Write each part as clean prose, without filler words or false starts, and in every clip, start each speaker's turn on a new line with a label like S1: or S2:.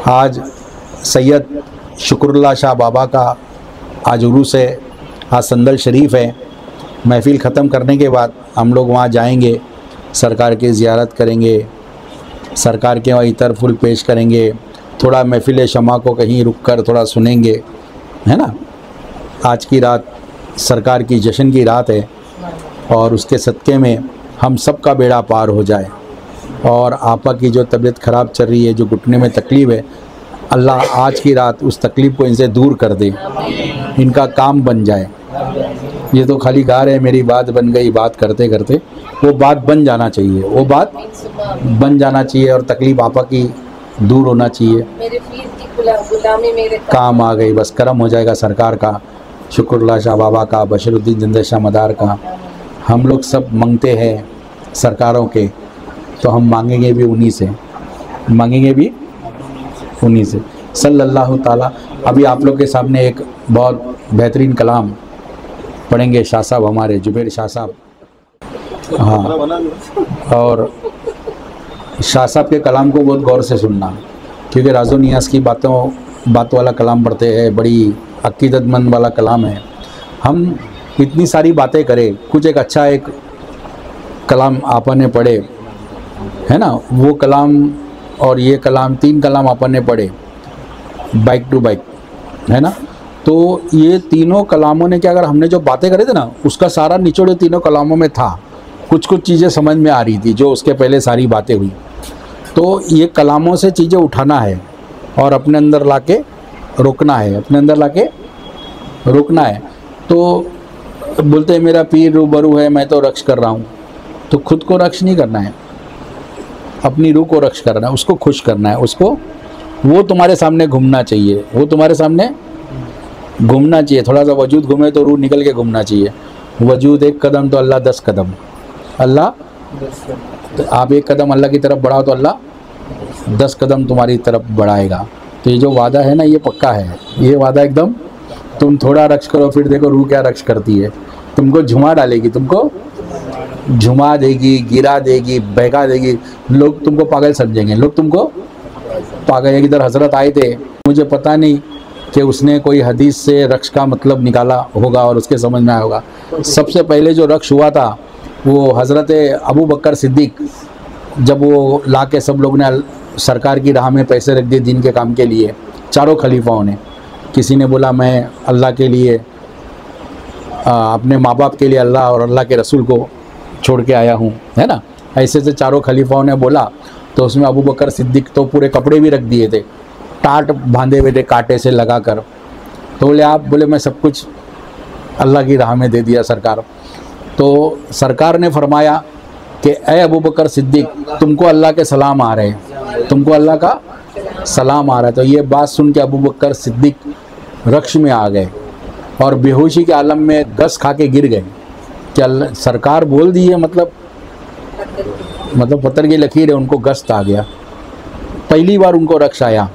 S1: आज सैयद शुक्रुल्लाह शाह बाबा का आज उरूस है, आज संदल शरीफ है। महफ़िल ख़त्म करने के बाद हम लोग वहाँ जाएंगे, सरकार की ज़ियारत करेंगे, सरकार के वहाँ इतर फूल पेश करेंगे, थोड़ा महफ़िल शमा को कहीं रुक कर थोड़ा सुनेंगे, है ना। आज की रात सरकार की जश्न की रात है और उसके सदक़े में हम सब का बेड़ा पार हो जाए। और आपा की जो तबीयत ख़राब चल रही है, जो घुटने में तकलीफ़ है, अल्लाह आज की रात उस तकलीफ़ को इनसे दूर कर दे, इनका काम बन जाए। ये तो खाली गा रहे, मेरी बात बन गई, बात करते करते वो बात बन जाना चाहिए, वो बात बन जाना चाहिए और तकलीफ़ आपा की दूर होना चाहिए।
S2: मेरे पीर की गुलामी मेरे
S1: काम आ गई, बस करम हो जाएगा सरकार का, शुक्रुल्लाह शाह बाबा का, बशरुद्दीन जिंदा शाह मदार का। हम लोग सब मांगते हैं सरकारों के, तो हम मांगेंगे भी उन्हीं से, मांगेंगे भी उन्हीं से। सल्लल्लाहु ताला। अभी आप लोग के सामने एक बहुत बेहतरीन कलाम पढ़ेंगे शाह साहब, हमारे जुबैर शाह साहब। हाँ, और शाह साहब के कलाम को बहुत गौर से सुनना, क्योंकि राज़ो नियाज़ की बात वाला कलाम पढ़ते हैं, बड़ी अकीदतमंद वाला कलाम है। हम इतनी सारी बातें करें, कुछ एक अच्छा एक कलाम आपा ने पढ़े, है ना, वो कलाम और ये कलाम, 3 कलाम आपा ने पढ़े बाइक टू बाइक, है ना। तो ये तीनों कलामों ने क्या, अगर हमने जो बातें करे थे ना, उसका सारा निचोड़ तीनों कलामों में था। कुछ कुछ चीज़ें समझ में आ रही थी जो उसके पहले सारी बातें हुई। तो ये कलामों से चीज़ें उठाना है और अपने अंदर लाके रोकना है, अपने अंदर लाके रोकना है। तो बोलते हैं मेरा पीर रूबरू है, मैं तो रक्ष कर रहा हूँ। तो खुद को रक्ष नहीं करना है, अपनी रूह को रक्ष करना है, उसको खुश करना है, उसको, वो तुम्हारे सामने घूमना चाहिए, वो तुम्हारे सामने घूमना चाहिए। थोड़ा सा वजूद घूमे तो रूह निकल के घूमना चाहिए। वजूद 1 कदम तो अल्लाह 10 कदम, अल्लाह, तो आप 1 कदम अल्लाह की तरफ बढ़ाओ तो अल्लाह 10 कदम तुम्हारी तरफ बढ़ाएगा। तो ये जो वादा है ना, ये पक्का है, ये वादा एकदम। तुम थोड़ा रक्ष करो, फिर देखो रूह क्या रक्ष करती है, तुमको झुमा डालेगी, तुमको झुमा देगी, गिरा देगी, बहका देगी। लोग तुमको पागल समझेंगे, लोग तुमको पागल। एक इधर हजरत आए थे, मुझे पता नहीं कि उसने कोई हदीस से रक्ष का मतलब निकाला होगा और उसके समझ में आया होगा। सबसे पहले जो रक्ष हुआ था वो हज़रत अबू बकर सिद्दीक, जब वो ला के सब लोग ने सरकार की राह में पैसे रख दिए दीन के काम के लिए, चारों खलीफाओं ने। किसी ने बोला मैं अल्लाह के लिए, अपने माँ बाप के लिए अल्लाह और अल्लाह के रसूल को छोड़ के आया हूँ, है ना। ऐसे से चारों खलीफाओं ने बोला। तो उसमें अबू बकर सिद्दीक तो पूरे कपड़े भी रख दिए थे, टाट बांधे हुए थे कांटे से लगा कर। तो बोले आप, बोले मैं सब कुछ अल्लाह की राह में दे दिया सरकार। तो सरकार ने फरमाया कि ए अबू बकर सिद्दीक, तुमको अल्लाह के सलाम आ रहे हैं, तुमको अल्लाह का सलाम आ रहा है। तो ये बात सुन के अबू बकर सिद्दीक रक्ष में आ गए और बेहोशी के आलम में गस खा के गिर गए कि अल्लाह, सरकार बोल दी है, मतलब पत्थर की लकीर है, उनको गस्त आ गया। पहली बार उनको रक्ष आया,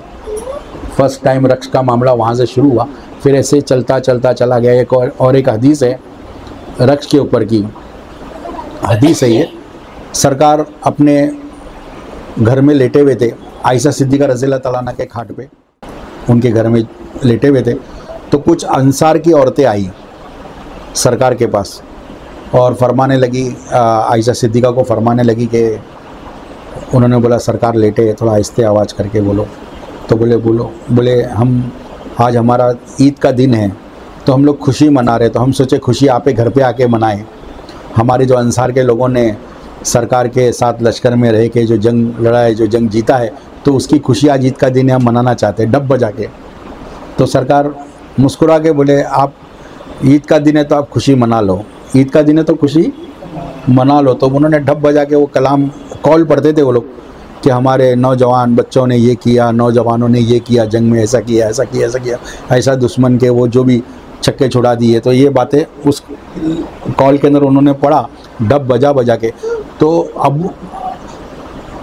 S1: फर्स्ट टाइम रक्ष का मामला वहाँ से शुरू हुआ। फिर ऐसे चलता चलता चला गया। एक और एक हदीस है रक्ष के ऊपर की, हदीस है ये। सरकार अपने घर में लेटे हुए थे, आयशा सिद्दीक़ा रज़ियल्लाहु ताला अन्हा के खाट पे, उनके घर में लेटे हुए थे। तो कुछ अंसार की औरतें आई सरकार के पास और फरमाने लगी, आयशा सिद्दीक़ा को फरमाने लगी कि, उन्होंने बोला सरकार लेटे हैं, थोड़ा आहिस्ते आवाज़ करके बोलो। तो बोले हम, आज हमारा ईद का दिन है, तो हम लोग खुशी मना रहे, तो हम सोचे खुशी आप घर पे आके मनाएं। हमारे जो अंसार के लोगों ने सरकार के साथ लश्कर में रह के जो जंग लड़ा है, जो जंग जीता है, तो उसकी खुशी आज ईद का दिन है, हम मनाना चाहते हैं, डब बजा के। तो सरकार मुस्कुरा के बोले आप, ईद का दिन है तो आप खुशी मना लो, ईद का दिन है तो खुशी मना लो। तो उन्होंने ढप बजा के वो कलाम कॉल पढ़ते थे वो लोग कि हमारे नौजवान बच्चों ने ये किया, नौजवानों ने ये किया, जंग में ऐसा किया, ऐसा किया, ऐसा किया, ऐसा दुश्मन के वो जो भी छक्के छुड़ा दिए। तो ये बातें उस कॉल के अंदर उन्होंने पढ़ा, ढप बजा बजा के। तो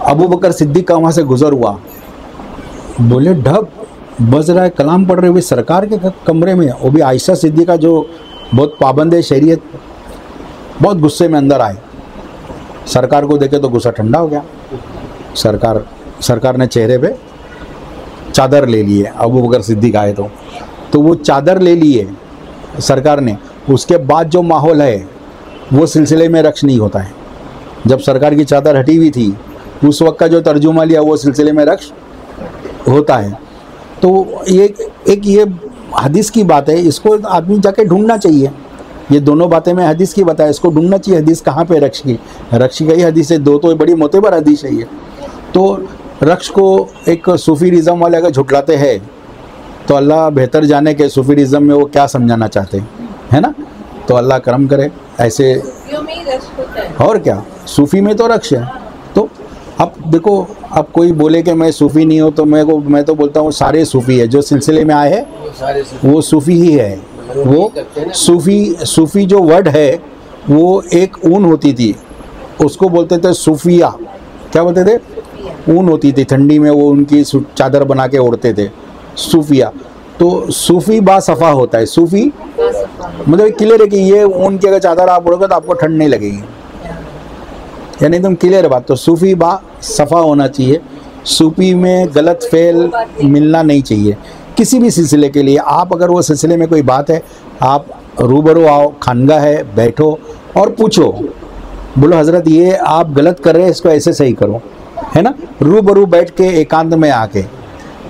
S1: अबू बकर सिद्दीक का वहाँ से गुजर हुआ, बोले ढप बज रहा है, कलाम पढ़ रहे हुए सरकार के कमरे में, वो भी आयशा सिद्दीक़ा जो बहुत पाबंद है शरीयत, बहुत गुस्से में अंदर आए। सरकार को देखे तो गुस्सा ठंडा हो गया। सरकार ने चेहरे पे चादर ले लिए, अबू बकर सिद्दीक आए तो वो चादर ले लिए सरकार ने। उसके बाद जो माहौल है वो सिलसिले में रक्ष नहीं होता है। जब सरकार की चादर हटी हुई थी उस वक्त का जो तर्जुमा लिया वो सिलसिले में रक्ष होता है। तो ये हदीस की बात है, इसको आदमी जाके ढूंढना चाहिए। ये दोनों बातें मैं हदीस की बताया, इसको ढूंढना चाहिए हदीस कहाँ पे रक्ष की। रक्ष की हदीस है, दो तो बड़ी मोतेबर हदीस है ये। तो रक्ष को एक सूफीरिज़म वाले अगर झुटलाते हैं तो अल्लाह बेहतर जाने के सूफीरिज़म में वो क्या समझाना चाहते हैं ना। तो अल्लाह करम करे ऐसे, और क्या सूफ़ी में तो रक्ष है। तो अब देखो, अब कोई बोले कि मैं सूफ़ी नहीं हूँ तो मैं तो बोलता हूँ सारे सूफ़ी है, जो सिलसिले में आए हैं वो सूफ़ी ही है। वो सूफ़ी जो वर्ड है वो एक ऊन होती थी, उसको बोलते थे सूफिया। क्या बोलते थे? ऊन होती थी, ठंडी में वो उनकी चादर बना के ओढ़ते थे, सूफिया। तो सूफ़ी बासफ़ा होता है। सूफ़ी मतलब क्लियर है कि ये ऊन की अगर चादर आप ओढ़ोगे तो आपको ठंड नहीं लगेगी, यानी एकदम क्लियर बात। तो सूफ़ी बासफ़ा होना चाहिए। सूफ़ी में गलत फेल मिलना नहीं चाहिए किसी भी सिलसिले के लिए। आप अगर वो सिलसिले में कोई बात है, आप रूबरू आओ, खानगा है, बैठो और पूछो, बोलो हज़रत ये आप गलत कर रहे हैं, इसको ऐसे सही करो, है ना। रूबरू बैठ के एकांत में आके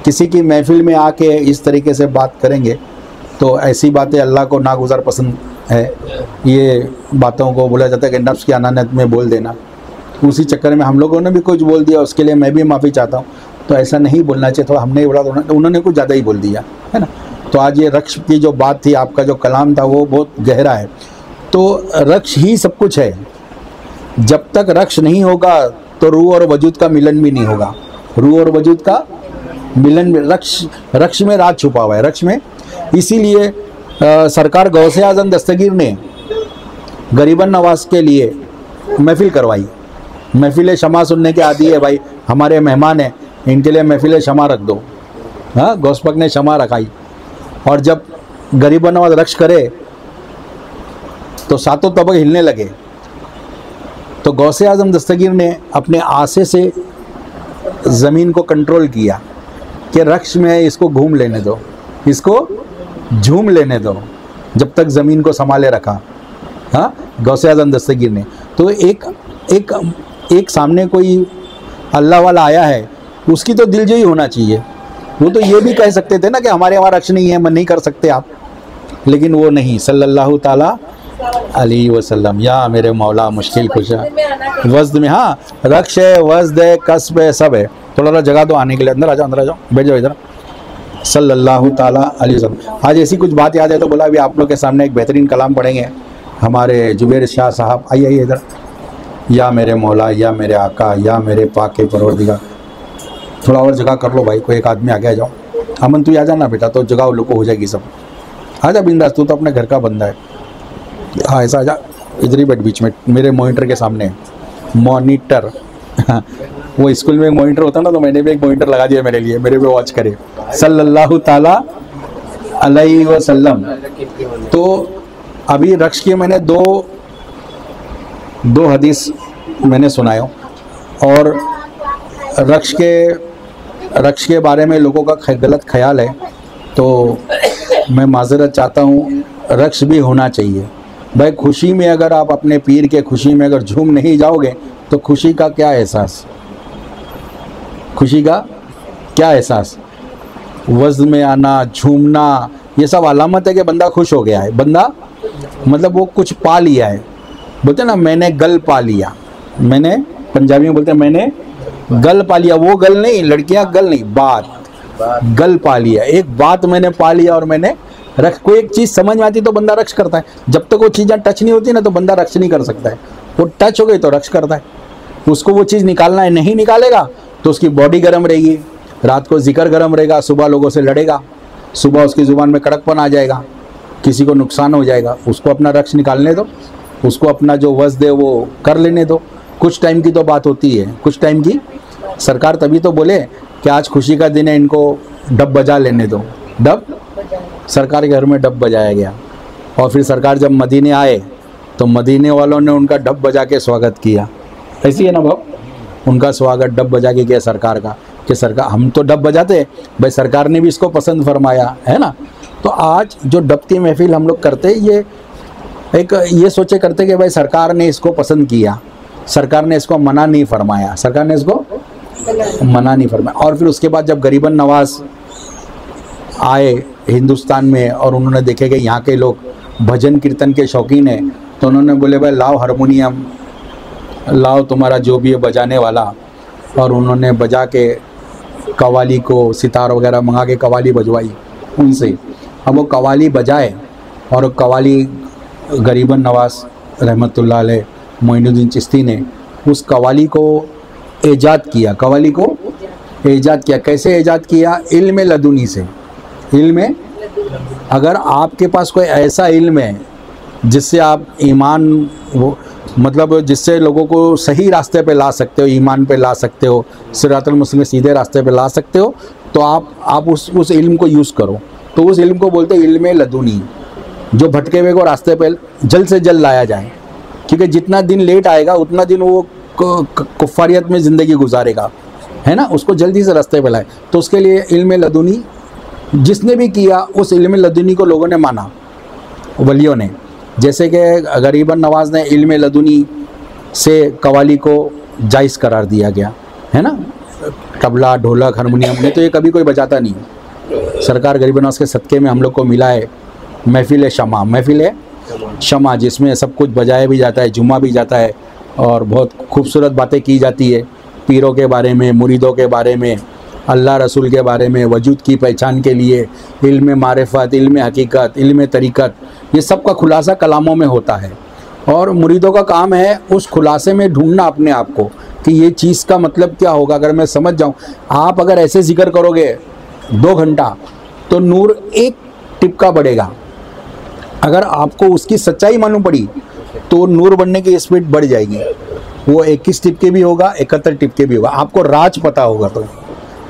S1: किसी की महफिल में आके इस तरीके से बात करेंगे तो ऐसी बातें अल्लाह को नागुज़ार पसंद है। ये बातों को बोला जाता है कि नफ्स की अनानत में बोल देना, उसी चक्कर में हम लोगों ने भी कुछ बोल दिया, उसके लिए मैं भी माफ़ी चाहता हूँ। तो ऐसा नहीं बोलना चाहिए, थोड़ा हमने बोला तो उन्होंने कुछ ज़्यादा ही बोल दिया, है ना। तो आज ये रक्ष की जो बात थी, आपका जो कलाम था वो बहुत गहरा है। तो रक्ष ही सब कुछ है। जब तक रक्ष नहीं होगा तो रूह और वजूद का मिलन भी नहीं होगा। रूह और वजूद का मिलन, रक्ष में राज छुपा हुआ है, रक्ष में। इसीलिए सरकार गौसे आज़म दस्तगीर ने गरीबन नवाज के लिए महफिल करवाई। महफिल शमा सुनने के आदी है भाई, हमारे मेहमान हैं, इनके लिए महफिल शमा रख दो। हाँ, गौस पाक ने शमा रखाई। और जब गरीबन नवाज रक्ष करे तो सातों तबक हिलने लगे। तो गौसे आज़म दस्तगीर ने अपने आसे से ज़मीन को कंट्रोल किया कि रक्ष में इसको घूम लेने दो, इसको झूम लेने दो, जब तक ज़मीन को संभाले रखा। हाँ, गौसे आज़म दस्तगीर ने। तो एक सामने कोई अल्लाह वाला आया है, उसकी तो दिलजोई होना चाहिए। वो तो ये भी कह सकते थे ना कि हमारे वहाँ रक्ष नहीं है, मन नहीं कर सकते आप, लेकिन वो नहीं। सल्लल्लाहु ताला अलैहि वसल्लम, या मेरे मौला मुश्किल कुशा वज़द में। हाँ, रक्ष है, वज़द है, कस्ब है, सब है। थोड़ा जगह तो आने के लिए, अंदर आ जाओ, बैठ जाओ इधर। सल्लल्लाहु ताला अलैहि वसल्लम। आज ऐसी कुछ बात याद है तो बोला अभी आप लोग के सामने एक बेहतरीन कलाम पढ़ेंगे हमारे जुबैर शाह साहब। आइए इधर। या मेरे मौला, या मेरे आका, या मेरे पाक के परवरदिगार। थोड़ा और जगह कर लो भाई, कोई एक आदमी आगे आ जाओ। अमन तू आ जाना बेटा, तो जगह लोगों हो जाएगी सब। आ जा बिंदास, तू तो अपने घर का बंदा है। हाँ, ऐसा आ जा, इधर ही बैठ बीच में मेरे मॉनिटर के सामने। मॉनिटर वो स्कूल में एक मॉनिटर होता ना, तो मैंने भी एक मॉनिटर लगा दिया मेरे लिए, मेरे पे वॉच करे। सल्लल्लाहु ताला अलैहि वसल्लम। तो अभी रक्ष की मैंने दो हदीस मैंने सुनाए, और रक्ष के बारे में लोगों का गलत ख्याल है, तो मैं माजरत चाहता हूँ। रक्ष भी होना चाहिए भाई। खुशी में अगर आप अपने पीर के खुशी में अगर झूम नहीं जाओगे तो खुशी का क्या एहसास, खुशी का क्या एहसास। वज़्न में आना, झूमना, ये सब अलामत है कि बंदा खुश हो गया है। बंदा मतलब वो कुछ पा लिया है। बोलते ना मैंने गल पा लिया, मैंने पंजाबी में बोलते हैं मैंने गल पा लिया। वो गल नहीं, लड़कियां गल नहीं, बात गल पा लिया। एक बात मैंने पा लिया और मैंने रक्ष। कोई एक चीज़ समझ में आती तो बंदा रक्ष करता है। जब तक वो चीज़ें टच नहीं होती ना तो बंदा रक्ष नहीं कर सकता है। वो टच हो गई तो रक्ष करता है। उसको वो चीज़ निकालना है, नहीं निकालेगा तो उसकी बॉडी गर्म रहेगी, रात को जिक्र गर्म रहेगा, सुबह लोगों से लड़ेगा, सुबह उसकी ज़ुबान में कड़कपन आ जाएगा, किसी को नुकसान हो जाएगा। उसको अपना रक्ष निकालने दो, उसको अपना जो वज़्द है वो कर लेने दो। कुछ टाइम की तो बात होती है, कुछ टाइम की। सरकार तभी तो बोले कि आज खुशी का दिन है, इनको डब बजा लेने दो। डब सरकार के घर में डब बजाया गया। और फिर सरकार जब मदीने आए तो मदीने वालों ने उनका डब बजा के स्वागत किया। ऐसी है ना बाप, उनका स्वागत डब बजा के किया सरकार का, कि सरकार, हम तो डब बजाते हैं भाई, सरकार ने भी इसको पसंद फरमाया है ना। तो आज जो डब की महफिल हम लोग करते, ये सोचे करते कि भाई सरकार ने इसको पसंद किया, सरकार ने इसको मना नहीं फरमाया, सरकार ने इसको मना नहीं फरमाया। और फिर उसके बाद जब गरीबन नवाज आए हिंदुस्तान में और उन्होंने देखे कि यहाँ के लोग भजन कीर्तन के शौकीन हैं, तो उन्होंने बोले भाई लाओ हारमोनियम, लाओ तुम्हारा जो भी है बजाने वाला, और उन्होंने बजा के कव्वाली को, सितार वगैरह मंगा के कव्वाली बजवाई उनसे। अब वो कव्वाली बजाए और कव्वाली गरीबन नवाज रहमतुल्लाह अलैह मोइनुद्दीन चिश्ती ने उस कव्वाली को ईजाद किया। कव्वाली को ईजाद किया, कैसे ईजाद किया? इल्म लदुनी से। इल्म, अगर आपके पास कोई ऐसा इल्म है जिससे आप ईमान, वो मतलब जिससे लोगों को सही रास्ते पे ला सकते हो, ईमान पे ला सकते हो, सिरातुल मुस्तकीम सीधे रास्ते पे ला सकते हो, तो आप उस इल्म को यूज़ करो। तो उस इल्म को बोलते हैं इल्म लदुनी, जो भटके हुए को रास्ते पे जल्द से जल्द लाया जाए, क्योंकि जितना दिन लेट आएगा उतना दिन वो कुफ्फारियत में ज़िंदगी गुजारेगा, है ना। उसको जल्दी से रास्ते पे लाए, तो उसके लिए इल्म लदुनी जिसने भी किया, उस इल्म लदुनी को लोगों ने माना, वलियों ने। जैसे कि गरीबन नवाज ने इल्म लदुनी से कव्वाली को जायज़ करार दिया गया, है ना। तबला, ढोलक, हारमोनियम ने तो ये कभी कोई बजाता नहीं। सरकार गरीबन नवाज के सदक़े में हम लोग को मिला है महफिल शमा, महफिल शमा, जिसमें सब कुछ बजाया भी जाता है, जुम्मा भी जाता है, और बहुत खूबसूरत बातें की जाती है पीरों के बारे में, मुरीदों के बारे में, अल्लाह रसूल के बारे में, वजूद की पहचान के लिए इल्म मारिफत, इल्म हकीकत, इल्म तरीक़त, ये सब का खुलासा कलामों में होता है। और मुरीदों का काम है उस खुलासे में ढूंढना अपने आप को कि ये चीज़ का मतलब क्या होगा। अगर मैं समझ जाऊँ, आप अगर ऐसे जिक्र करोगे 2 घंटा तो नूर एक टिपका बढ़ेगा। अगर आपको उसकी सच्चाई मालूम पड़ी तो नूर बढ़ने की स्पीड बढ़ जाएगी। वो 21 टिपके भी होगा, 71 टिपके भी होगा। आपको राज पता होगा, तो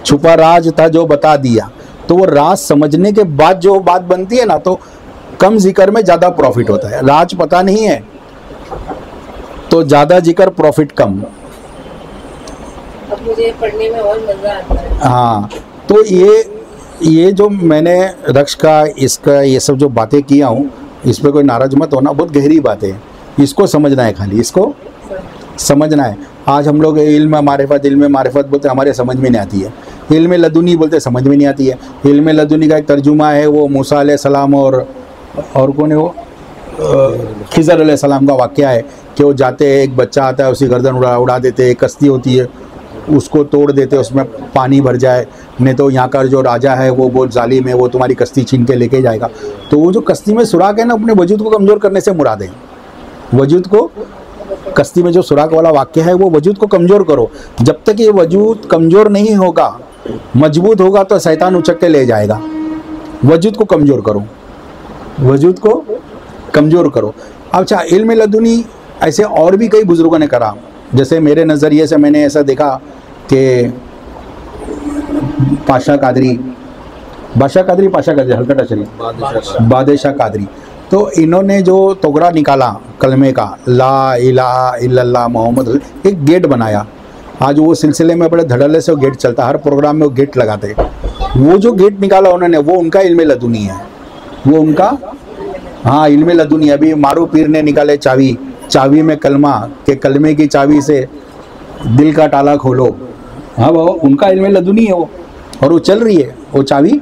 S1: छुपा राज था जो बता दिया, तो वो राज समझने के बाद जो बात बनती है ना, तो कम जिक्र में ज़्यादा प्रॉफिट होता है। राज पता नहीं है तो ज़्यादा जिक्र, प्रॉफिट कम।
S2: अब मुझे पढ़ने में और मज़ा आता है।
S1: हाँ, तो ये जो मैंने रक्ष का, इसका, ये सब जो बातें किया हूँ, इस पर कोई नाराज मत होना, बहुत गहरी बातें हैं। इसको समझना है, खाली इसको समझना है। आज हम लोग इल्म मारिफत बोलते, हमारे समझ में नहीं आती है। इल्म लदुनी बोलते, समझ में नहीं आती है। इल्म लदुनी का एक तर्जुमा है, वो मूसा अलैहिस्सलाम और कौन है वो, खिज़र अलैहिस्सलाम का वाक़या है कि वो जाते हैं, एक बच्चा आता है, उसी गर्दन उड़ा देते, एक कश्ती होती है, उसको तोड़ देते, उसमें पानी भर जाए, नहीं तो यहाँ का जो राजा है वो बहुत जालिम है, वो तुम्हारी कश्ती छीन के लेके जाएगा। तो वो जो कश्ती में सुराख है ना, अपने वजूद को कमज़ोर करने से मुराद है। वजूद को, कश्ती में जो सुराख वाला वाक्य है, वो वजूद को कमज़ोर करो। जब तक ये वजूद कमज़ोर नहीं होगा, मजबूत होगा, तो शैतान उचक के ले जाएगा। वजूद को कमज़ोर करो, वजूद को कमज़ोर करो। अच्छा, इल्म लदुनी ऐसे और भी कई बुज़ुर्गों ने करा। जैसे मेरे नज़रिए से मैंने ऐसा देखा कि बादशाह कादरी, हल्का टच, बादशाह कादरी, तो इन्होंने जो तोगरा निकाला कलमे का, ला इलाहा इल्लल्लाह मोहम्मद, एक गेट बनाया। आज वो सिलसिले में बड़े धड़ल्ले से वो गेट चलता, हर प्रोग्राम में वो गेट लगाते। वो जो गेट निकाला उन्होंने, वो उनका इल्म लदुनी है, वो उनका, हाँ, इल्म लदुनी। अभी मारू पीर ने निकाले चावी में कलमा, के कलमे की चावी से दिल का ताला खोलो। हाँ, वो उनका इल्म लदुनी है वो, और वो चल रही है वो चावी।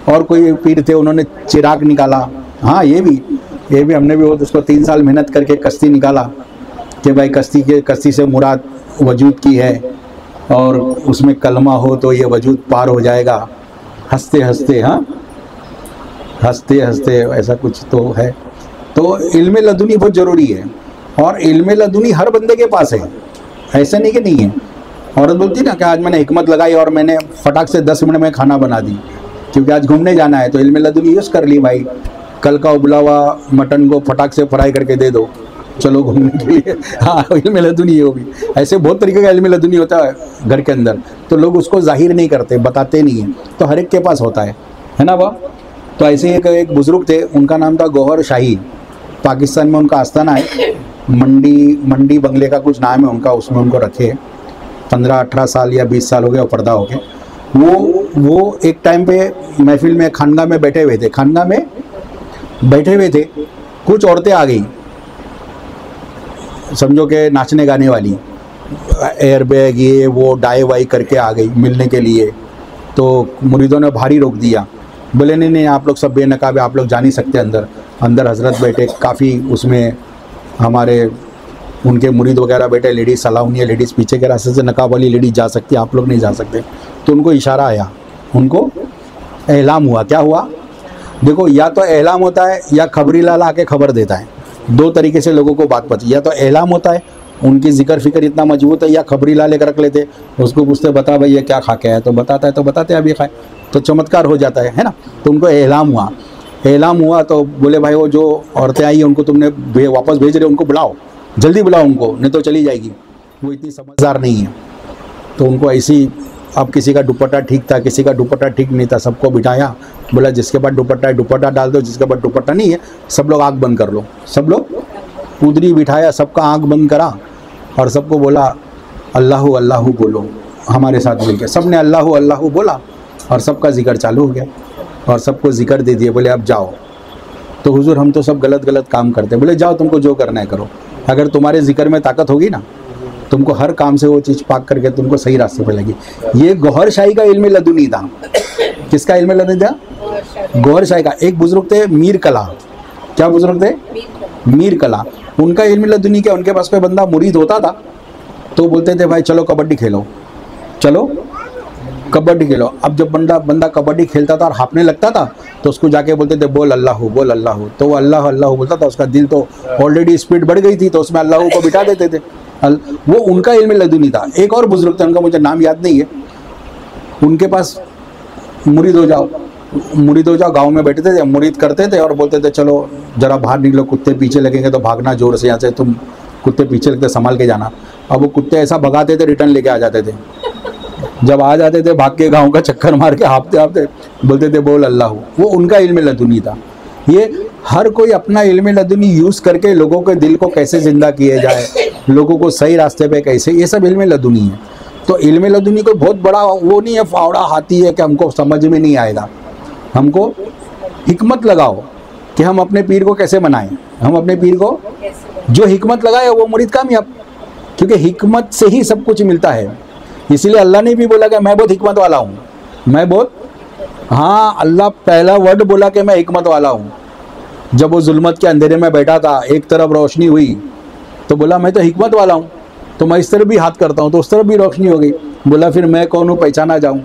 S1: और कोई पीर थे, उन्होंने चिराग निकाला। हाँ, ये भी हमने भी उसको 3 साल मेहनत करके कश्ती निकाला कि भाई कश्ती से मुराद वजूद की है, और उसमें कलमा हो तो ये वजूद पार हो जाएगा। हंसते हंसते, हाँ, हंसते हंसते, ऐसा कुछ तो है। तो इल्म लदुनी बहुत ज़रूरी है, और इल्म लदुनी हर बंदे के पास है, ऐसा नहीं कि नहीं है। औरत बोलती ना कि आज मैंने हिकमत लगाई और मैंने फटाक से 10 मिनट में खाना बना दी, क्योंकि आज घूमने जाना है, तो इल्म लदुनी यूज़ कर ली भाई। कल का उबला हुआ मटन को फटाक से फ्राई करके दे दो, चलो घूमने के लिए। हाँ, इल्म लदुनी है वो भी। ऐसे बहुत तरीके का इल्म लदुनी होता है घर के अंदर, तो लोग उसको जाहिर नहीं करते, बताते नहीं हैं, तो हर एक के पास होता है ना वाह। तो ऐसे एक बुज़ुर्ग थे, उनका नाम था गौहर शाही। पाकिस्तान में उनका आस्थाना है, मंडी बंगले का कुछ नाम है उनका, उसमें उनको रखे। 15-18 साल या 20 साल हो गए और पर्दा हो गया। वो एक टाइम पे महफिल में खानगा में बैठे हुए थे, खानगा में बैठे हुए थे, कुछ औरतें आ गई, समझो कि नाचने गाने वाली, एयर बैग ये वो डाई वाई करके आ गई मिलने के लिए। तो मुरीदों ने भारी रोक दिया, बोले नहीं नहीं आप लोग सब बेनकाब, आप लोग जा नहीं सकते अंदर। अंदर हजरत बैठे, काफ़ी उसमें हमारे उनके मुरीद वगैरह बैठे, लेडीज़ सलाउनी है, लेडीज़ पीछे के रास्ते से नकाब वाली लेडीज़ जा सकती है, आप लोग नहीं जा सकते। तो उनको इशारा आया, उनको एलाम हुआ। क्या हुआ? देखो, या तो एलाम होता है या खबरी लाल आके खबर देता है। दो तरीके से लोगों को बात पहुंची, या तो एलाम होता है, उनकी जिक्र फिक्र इतना मजबूत है, या खबरी लाल एक रख लेते, उसको पूछते बता भाई ये क्या खा के आया, तो बताता है, तो बताते अभी खाए, तो चमत्कार हो जाता है ना। तो उनको एलाम हुआ। एलाम हुआ तो बोले भाई वो जो औरतें आई उनको तुमने वापस भेज रहे, उनको बुलाओ, जल्दी बुलाओ उनको, नहीं तो चली जाएगी, वो इतनी समझदार नहीं है। तो उनको ऐसी, अब किसी का दुपट्टा ठीक था, किसी का दुपट्टा ठीक नहीं था, सबको बिठाया, बोला जिसके पास दुपट्टा है दुपट्टा डाल दो, जिसके पास दुपट्टा नहीं है सब लोग आँख बंद कर लो। सब लोग उधरी बिठाया, सबका आँख बंद करा और सबको बोला अल्लाहु अल्लाहु बोलो हमारे साथ मिलकर। सब ने अल्लाहु अल्लाहु बोला और सबका जिक्र चालू हो गया और सबको जिक्र दे दिए। बोले अब जाओ। तो हुजूर हम तो सब गलत काम करते। बोले जाओ, तुमको जो करना है करो, अगर तुम्हारे जिक्र में ताकत होगी ना, तुमको हर काम से वो चीज़ पाक करके तुमको सही रास्ते पर लगी। ये गौहर शाही का इल्म लदुनी था। किसका इल्म लदुनी था? गौहर शाही का। एक बुजुर्ग थे मीर कला। क्या बुजुर्ग थे? मीर कला। उनका इल्म लदुनी क्या, उनके पास कोई बंदा मुरीद होता था तो बोलते थे भाई चलो कबड्डी खेलो, चलो कबड्डी खेलो। अब जब बंदा कबड्डी खेलता था और हांफने लगता था तो उसको जाके बोलते थे बोल अल्लाहु बोल अल्लाहु, तो वो अल्लाह अल्लाह बोलता था। उसका दिल तो ऑलरेडी स्पीड बढ़ गई थी, तो उसमें अल्लाह को बिठा देते थे। वो उनका इल्म लदुनी था। एक और बुजुर्ग थे, उनका मुझे नाम याद नहीं है, उनके पास मुरीद हो जाओ गांव में बैठते थे, मुरीद करते थे और बोलते थे चलो जरा बाहर निकलो, कुत्ते पीछे लगेंगे तो भागना जोर से, यहाँ से तुम कुत्ते पीछे लगते संभाल के जाना। अब वो कुत्ते ऐसा भगाते थे, रिटर्न लेके आ जाते थे। जब आ जाते थे भाग के गाँव का चक्कर मार के हाँफते बोलते थे बोल अल्लाह। वो उनका इल्म लदुनी था। ये हर कोई अपना इल्म लदुनी यूज़ करके लोगों के दिल को कैसे ज़िंदा किए जाए, लोगों को सही रास्ते पे कैसे, ये सब इल्म लदुनी है। तो इल्म लदुनी कोई बहुत बड़ा वो नहीं है, फावड़ा हाथी है कि हमको समझ में नहीं आएगा। हमको हिकमत लगाओ कि हम अपने पीर को कैसे मनाएं। हम अपने पीर को जो हिकमत लगाए वो मुरीद कामयाब, क्योंकि हिकमत से ही सब कुछ मिलता है। इसीलिए अल्लाह ने भी बोला कि मैं बहुत हिकमत वाला हूँ, मैं बहुत, हाँ अल्लाह पहला वर्ड बोला कि मैं हिकमत वाला हूँ। जब वो जुल्मत के अंधेरे में बैठा था, एक तरफ रोशनी हुई तो बोला मैं तो हिकमत वाला हूँ, तो मैं इस तरफ भी हाथ करता हूँ तो उस तरफ भी रोशनी हो गई। बोला फिर मैं कौन हूँ पहचाना जाऊँ।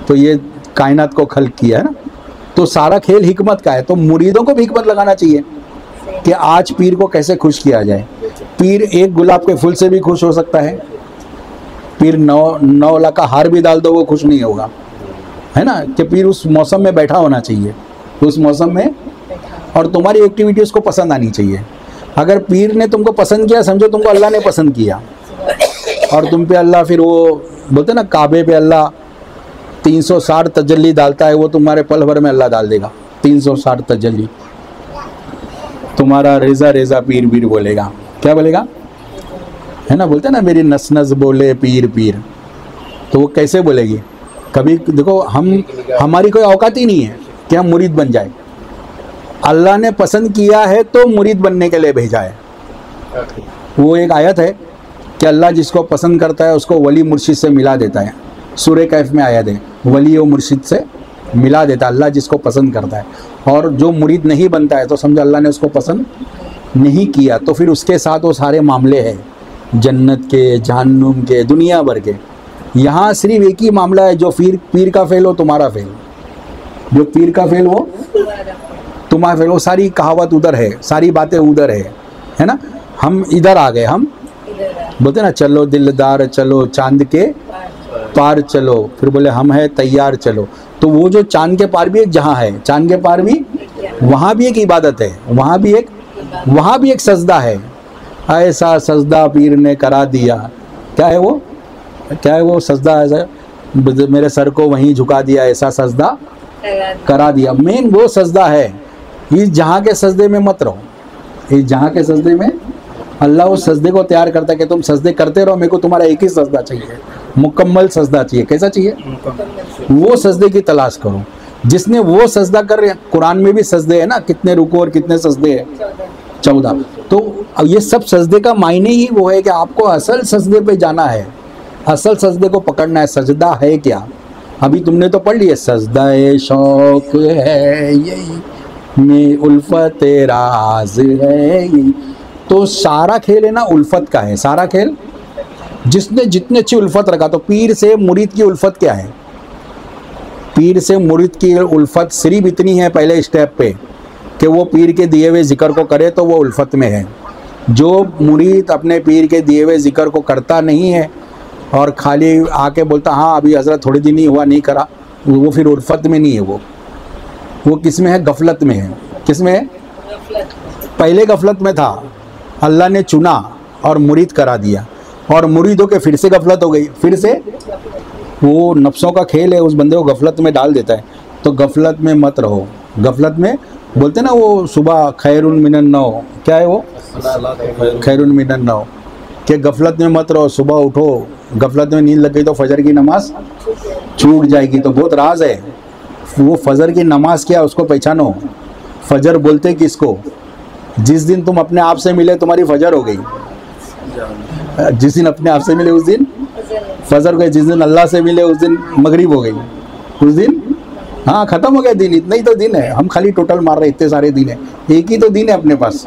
S1: तो ये कायनात को खल्क किया है ना। तो सारा खेल हिकमत का है। तो मुरीदों को भी हिकमत लगाना चाहिए कि आज पीर को कैसे खुश किया जाए। पीर एक गुलाब के फूल से भी खुश हो सकता है, पीर 9 लाख का हार भी डाल दो वो खुश नहीं होगा, है ना। कि पीर उस मौसम में बैठा होना चाहिए, उस मौसम में, और तुम्हारी एक्टिविटी उसको पसंद आनी चाहिए। अगर पीर ने तुमको पसंद किया, समझो तुमको अल्लाह ने पसंद किया, और तुम पे अल्लाह, फिर वो बोलते ना काबे पे अल्लाह 360 तजल्ली डालता है, वो तुम्हारे पल भर में अल्लाह डाल देगा 360 तजल्ली। तुम्हारा रेजा रेजा पीर पीर बोलेगा। क्या बोलेगा, है ना। बोलते ना मेरी नस नस बोले पीर पीर, तो वो कैसे बोलेगी। कभी देखो हमारी कोई औकात ही नहीं है कि हम मुरीद बन जाए। अल्लाह ने पसंद किया है तो मुरीद बनने के लिए भेजा है। वो एक आयत है कि अल्लाह जिसको पसंद करता है उसको वली मुर्शिद से मिला देता है। सूरह कैफ में आयत है, वली और मुर्शिद से मिला देता है अल्लाह जिसको पसंद करता है। और जो मुरीद नहीं बनता है तो समझो अल्लाह ने उसको पसंद नहीं किया, तो फिर उसके साथ वो सारे मामले हैं जन्नत के, जहन्नुम के, दुनिया भर के। यहाँ सिर्फ एक ही मामला है, जो पीर का फेल हो तुम्हारा फेल, जो पीर का फेल हो तुम्हारा फेल। वो सारी कहावत उधर है, सारी बातें उधर है ना। हम इधर आ गए, हम बोलते ना चलो दिलदार चलो चांद के पार चलो, फिर बोले हम है तैयार चलो। तो वो जो चांद के पार भी एक जहाँ है, चांद के पार भी, वहाँ भी एक इबादत है, वहाँ भी एक सजदा है। ऐसा सजदा पीर ने करा दिया। क्या है वो सजदा, ऐसा मेरे सर को वहीं झुका दिया, ऐसा सजदा करा दिया। मेन वो सजदा है। इस जहाँ के सजदे में मत रहो, इस जहाँ के सजदे में अल्लाह उस सजदे को तैयार करता है कि तुम सजदे करते रहो, मेरे को तुम्हारा एक ही सजदा चाहिए। मुकम्मल सजदा चाहिए। कैसा चाहिए? वो सजदे की तलाश करो जिसने वो सजदा कर। कुरान में भी सजदे है ना, कितने रुकू और कितने सजदे हैं? 14। तो अब ये सब सजदे का मायने ही वो है कि आपको असल सजदे पे जाना है, असल सजदे को पकड़ना है। सजदा है क्या? अभी तुमने तो पढ़ लिया, सजदा शौक है यही में उल्फत राज है यही। तो सारा खेल है ना उल्फत का है, सारा खेल। जिसने जितने अच्छी उल्फत रखा, तो पीर से मुरीद की उल्फत क्या है? पीर से मुरीद की उल्फत सिर्फ इतनी है पहले स्टेप पे कि वो पीर के दिए हुए जिक्र को करे तो वो उल्फत में है। जो मुरीद अपने पीर के दिए हुए जिक्र को करता नहीं है और खाली आके बोलता हाँ अभी हजरत थोड़ी दिन ही हुआ, नहीं करा, वो फिर उल्फत में नहीं है। वो किस में है? गफलत में है। किस में है? पहले गफलत में था, अल्लाह ने चुना और मुरीद करा दिया, और मुरीदों के फिर से गफलत हो गई, फिर से वो नफ्सों का खेल है, उस बंदे को गफलत में डाल देता है। तो गफलत में मत रहो। गफलत में बोलते ना वो सुबह खैरुन मिनन नौ, क्या है वो? खैरुन मिनन नौ, कि गफलत में मत रहो, सुबह उठो, गफलत में नींद लग गई तो फजर की नमाज छूट जाएगी। तो बहुत राज है वो फजर की नमाज क्या है, उसको पहचानो। फजर बोलते किसको? जिस दिन तुम अपने आप से मिले तुम्हारी फजर हो गई। जिस दिन अपने आप से मिले उस दिन फजर हो गई, जिस दिन अल्लाह से मिले उस दिन मगरिब हो गई, उस दिन हाँ ख़त्म हो गया दिन। इतना ही तो दिन है, हम खाली टोटल मार रहे, इतने सारे दिन है, एक ही तो दिन है अपने पास।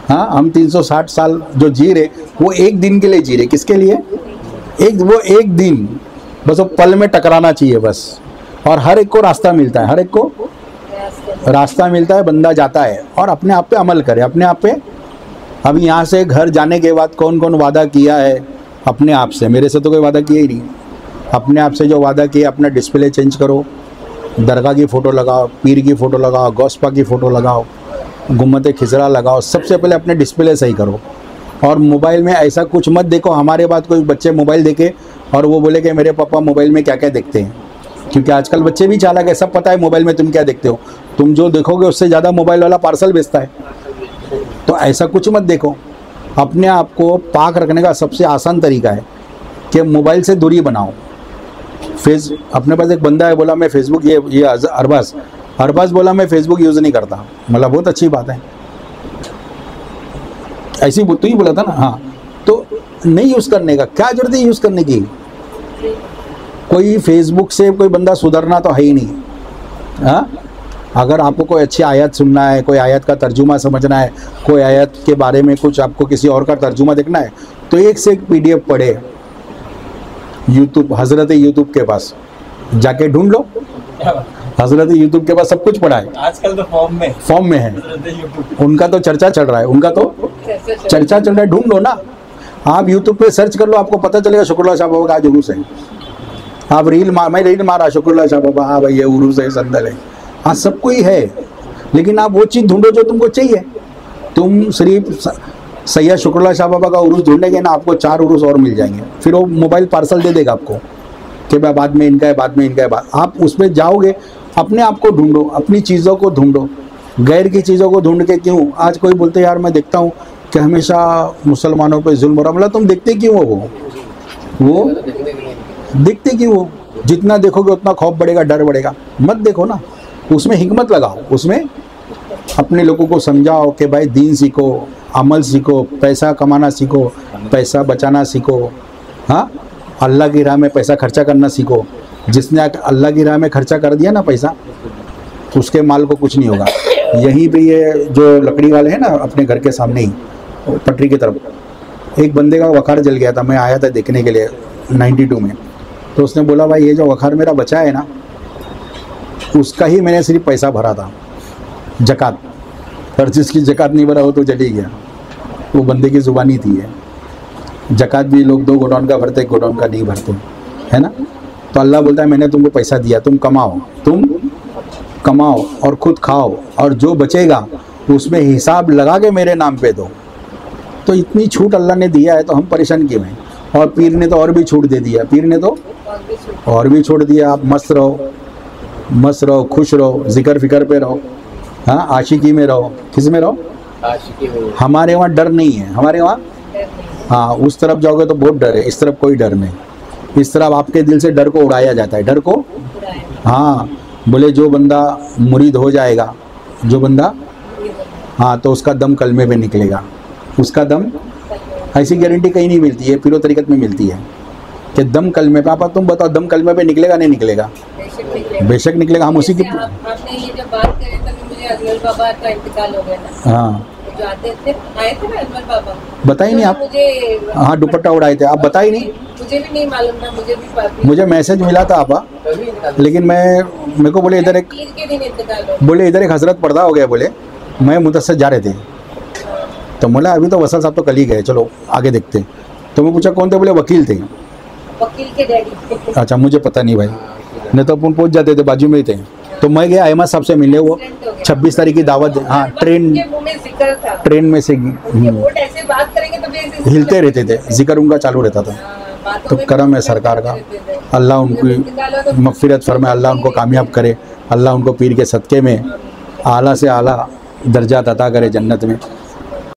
S1: हाँ, हम 360 साल जो जी रहे वो एक दिन के लिए जी रहे। किसके लिए? वो एक दिन बस, वो पल में टकराना चाहिए बस। और हर एक को रास्ता मिलता है, हर एक को रास्ता मिलता है, बंदा जाता है और अपने आप पे अमल करे, अपने आप पे। अब यहाँ से घर जाने के बाद कौन कौन वादा किया है अपने आप से? मेरे से तो कोई वादा किया ही नहीं। अपने आप से जो वादा किया, अपना डिस्प्ले चेंज करो, दरगाह की फ़ोटो लगाओ, पीर की फ़ोटो लगाओ, गौसपा की फ़ोटो लगाओ, गुम्मत खिजरा लगाओ। सबसे पहले अपने डिस्प्ले सही करो। और मोबाइल में ऐसा कुछ मत देखो, हमारे बाद कोई बच्चे मोबाइल देखे और वो बोले कि मेरे पापा मोबाइल में क्या क्या देखते हैं। क्योंकि आजकल बच्चे भी चालाक है, सब पता है मोबाइल में तुम क्या देखते हो। तुम जो देखोगे उससे ज़्यादा मोबाइल वाला पार्सल भेजता है। तो ऐसा कुछ मत देखो। अपने आप को पाक रखने का सबसे आसान तरीका है कि मोबाइल से दूरी बनाओ। अपने पास एक बंदा है, बोला मैं फेसबुक, ये अरबाज बोला मैं फेसबुक यूज़ नहीं करता। मतलब बहुत अच्छी बात है, ऐसी तू ही बोला था ना। हाँ, तो नहीं यूज़ करने का, क्या जरूरत है यूज़ करने की? कोई फेसबुक से कोई बंदा सुधरना तो है ही नहीं। हाँ, अगर आपको कोई अच्छी आयत सुनना है, कोई आयत का तर्जुमा समझना है, कोई आयत के बारे में कुछ आपको किसी और का तर्जुमा देखना है, तो एक से एक PDF पढ़े। यूट्यूब, हजरत यूट्यूब के पास जाके ढूंढ लो, हजरत यूट्यूब के पास सब कुछ पढ़ा है। आजकल तो फॉर्म में है, उनका तो चर्चा चल रहा है, ढूंढ लो ना। आप यूट्यूब पे सर्च कर लो, आपको पता चलेगा शुक्रुल्लाह शाह बाबा का आज उरूस है। आप मैं रील मारा शुक्रुल्लाह शाह बाबा, हाँ भाई ये उरूस है, संदल है, हाँ सबको ही है। लेकिन आप वो चीज़ ढूंढो जो तुमको चाहिए। तुम सिर्फ सैयद शुक्रुल्लाह शाह बाबा का उरूस ढूंढेंगे ना, आपको 4 उरूस और मिल जाएंगे। फिर वो मोबाइल पार्सल दे देगा आपको कि भाई बाद में इनका है, बाद में इनका है। आप उसमें जाओगे, अपने आप को ढूंढो, अपनी चीज़ों को ढूंढो, गैर की चीज़ों को ढूंढ के क्यों? आज कोई बोलते यार मैं देखता हूँ कि हमेशा मुसलमानों पे जुल्म हो रहा। मतलब तुम देखते क्यों हो? वो देखते क्यों हो? जितना देखोगे उतना खौफ बढ़ेगा, डर बढ़ेगा। मत देखो ना, उसमें हिकमत लगाओ, उसमें अपने लोगों को समझाओ कि भाई दीन सीखो, अमल सीखो, पैसा कमाना सीखो, पैसा बचाना सीखो। हाँ, अल्लाह की राह में पैसा खर्चा करना सीखो। जिसने अल्लाह की राह में खर्चा कर दिया ना पैसा, उसके माल को कुछ नहीं होगा। यहीं पे ये जो लकड़ी वाले हैं ना, अपने घर के सामने ही पटरी की तरफ, एक बंदे का वखार जल गया था। मैं आया था देखने के लिए 92 में। तो उसने बोला भाई ये जो वखार मेरा बचा है ना, उसका ही मैंने सिर्फ पैसा भरा था, ज़कात। और जिसकी ज़कात नहीं भरा हो तो चली गया। वो बंदे की ज़ुबानी थी है। ज़कात भी लोग 2 गोडाउन का भरते, 1 गोडाउन का नहीं भरते, है ना। तो अल्लाह बोलता है मैंने तुमको पैसा दिया, तुम कमाओ और खुद खाओ, और जो बचेगा उसमें हिसाब लगा के मेरे नाम पे दो। तो इतनी छूट अल्लाह ने दिया है, तो हम परेशान क्यों हैं? और पीर ने तो और भी छूट दे दिया, पीर ने तो और भी छोड़ दिया। आप मस्त रहो, खुश रहो, जिक्र फिक्र पे रहो। हाँ, आशिकी में रहो। किस में रहो? हमारे वहाँ डर नहीं है, हमारे वहाँ। हाँ, उस तरफ जाओगे तो बहुत डर है, इस तरफ कोई डर नहीं। इस तरह आपके दिल से डर को उड़ाया जाता है, डर को।
S2: पूरा है।
S1: हाँ, बोले जो बंदा मुरीद हो जाएगा, जो बंदा, हाँ, तो उसका दम कलमे पे निकलेगा, उसका दम। ऐसी गारंटी कहीं नहीं मिलती है, पीरो तरीकत में मिलती है कि दम कलमे पे। आप तुम बताओ, दम कलमे पे निकलेगा नहीं निकलेगा?
S2: बेशक निकलेगा।
S1: बेशक निकलेगा। हम उसी की,
S2: जैसे आपने ये जब बात करी तभी मुझे अजमल बाबा का इंतकाल हो गया ना।
S1: हाँ,
S2: जो आते थे, आए थे ना अजमल बाबा,
S1: बताइए नहीं आप।
S2: मुझे,
S1: हाँ, दुपट्टा उड़ाए थे आप, बताइए नहीं।
S2: मुझे भी नहीं मालूम था, मुझे भी बात
S1: मुझे मैसेज मिला था आपा, लेकिन मेरे को बोले इधर एक,
S2: पीर के दिन इंतकाल हो
S1: बोले इधर एक हजरत पर्दा हो गया, बोले मैं मुदस्सर जा रहे थे। तो बोला अभी तो वसल साहब तो कल ही गए, चलो आगे देखते। तो मैं पूछा कौन थे, बोले वकील थे।
S2: वकील के डैडी।
S1: अच्छा, मुझे पता नहीं भाई, नहीं तो अपन पहुंच जाते थे, बाजू में ही थे। तो मैं गया अहमद साहब से मिलने, वो 26 तारीख की दावत, हाँ, ट्रेन
S2: के मुंह में जिक्र था।
S1: ट्रेन में से
S2: उनके वोट ऐसे बात करेंगे तो भी ऐसे
S1: हिलते रहते थे, जिक्र उनका चालू रहता था।
S2: बातों
S1: तो
S2: में
S1: करम है
S2: भी
S1: सरकार का,
S2: रहते थे।
S1: अल्लाह
S2: जब इंतकाल हो तो
S1: उनकी मगफिरत फरमाए, अल्लाह उनको कामयाब करे, अल्लाह उनको पीर के सदक़े में आला से आला दर्जा अता करे जन्नत में।